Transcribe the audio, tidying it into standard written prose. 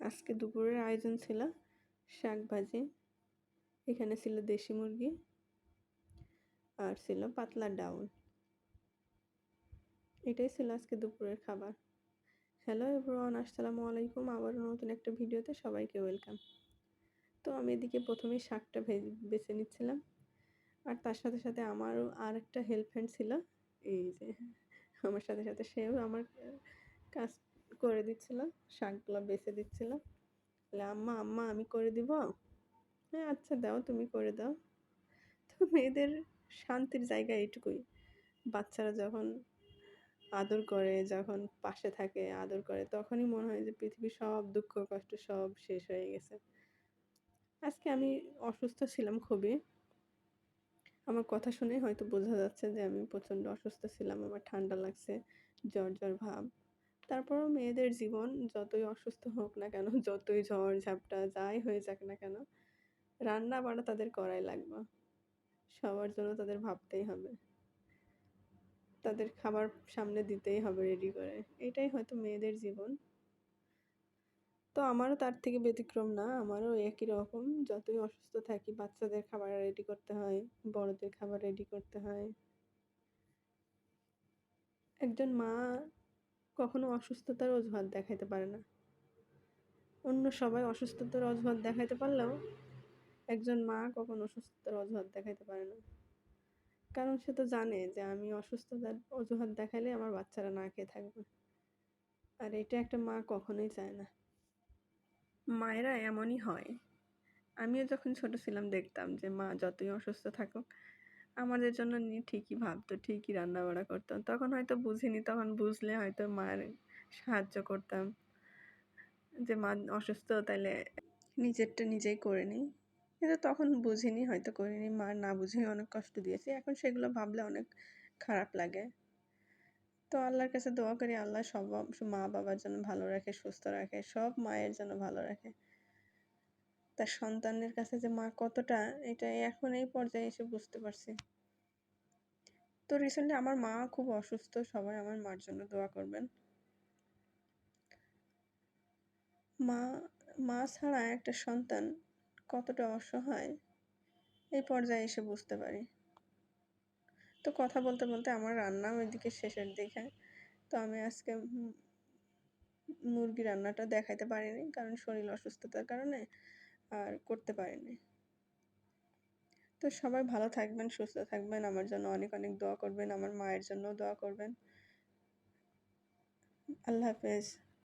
আজকে দুপুরের আয়োজন ছিল শাক ভাজি, এখানে ছিল দেশি মুরগি আর ছিল পাতলা ডাউল। এটাই ছিল আজকে দুপুরের খাবার। হ্যালো এভরিওয়ান, আসসালামু আলাইকুম। আবারও নতুন একটা ভিডিওতে সবাইকে ওয়েলকাম। তো আমি এদিকে প্রথমেই শাকটা বেছে নিচ্ছিলাম, আর তার সাথে সাথে আমারও আর একটা হেল্প হ্যান্ড ছিল, এই যে আমার সাথে সাথে সেও আমার কাজ করে দিচ্ছিল, শাকগুলো বেছে দিচ্ছিল। বলে, আম্মা আম্মা আমি করে দিব? হ্যাঁ আচ্ছা দাও, তুমি করে দাও। তো মেয়েদের শান্তির জায়গা এইটুকুই। বাচ্চারা যখন আদর করে, যখন পাশে থাকে, আদর করে, তখনই মনে হয় যে পৃথিবীর সব দুঃখ কষ্ট সব শেষ হয়ে গেছে। আজকে আমি অসুস্থ ছিলাম খুবই। আমার কথা শুনেই হয়তো বোঝা যাচ্ছে যে আমি প্রচণ্ড অসুস্থ ছিলাম। আমার ঠান্ডা লাগছে, জ্বর জ্বর ভাব। তারপরেও মেয়েদের জীবন যতই অসুস্থ হোক না কেন, যতই ঝড় ঝাপটা যাই হয়ে যাক না কেন, রান্না বান্না তাদের করাই লাগবে। সবার জন্য তাদের ভাবতেই হবে, তাদের খাবার সামনে দিতেই হবে রেডি করে। এটাই হয়তো মেয়েদের জীবন। তো আমারও তার থেকে ব্যতিক্রম না, আমারও একই রকম। যতই অসুস্থ থাকি, বাচ্চাদের খাবার রেডি করতে হয়, বড়দের খাবার রেডি করতে হয়। একজন মা কখনো অসুস্থতার অজুহাত দেখাইতে পারে না। অন্য সবাই অসুস্থতার অজুহাত দেখাইতে পারলেও একজন মা কখনো অসুস্থতার অজুহাত দেখাইতে পারে না। কারণ সে তো জানে যে আমি অসুস্থতার অজুহাত দেখাইলে আমার বাচ্চারা না খেয়ে থাকবে। আর এটা একটা মা কখনোই চায় না। মায়েরা এমনই হয়। আমিও যখন ছোট ছিলাম দেখতাম যে মা যতই অসুস্থ থাকুক, আমাদের জন্য নিয়ে ঠিকই ভাবতো, ঠিকই রান্নাবাড়া করতাম। তখন হয়তো বুঝিনি, তখন বুঝলে হয়তো মায়ের সাহায্য করতাম, যে মা অসুস্থ তাইলে নিজেরটা নিজেই করে নিই। কিন্তু তখন বুঝিনি, হয়তো করিনি, মা না বুঝেই অনেক কষ্ট দিয়েছি। এখন সেগুলো ভাবলে অনেক খারাপ লাগে। তো আল্লাহর কাছে দোয়া করি আল্লাহ সব মা বাবার জন্য ভালো রাখে, সুস্থ রাখে, সব মায়ের জন্য ভালো রাখে। তার সন্তানের কাছে যে মা কতটা, এটা এখন এই পর্যায়ে এসে বুঝতে পারছি। তো রিসেন্টলি আমার মা খুব অসুস্থ, সবাই আমার মার জন্য দোয়া করবেন। মা মা ছাড়া একটা সন্তান কতটা অসহায়, এই পর্যায়ে এসে বুঝতে পারি। তো কথা বলতে বলতে আমার রান্নাও এদিকে শেষের দিকে। তো আমি আজকে মুরগি রান্নাটা দেখাইতে পারিনি, কারণ শরীর অসুস্থতার কারণে আর করতে পারিনি। তো সবাই ভালো থাকবেন, সুস্থ থাকবেন, আমার জন্য অনেক অনেক দোয়া করবেন, আমার মায়ের জন্যও দোয়া করবেন। আল্লাহ হাফেজ।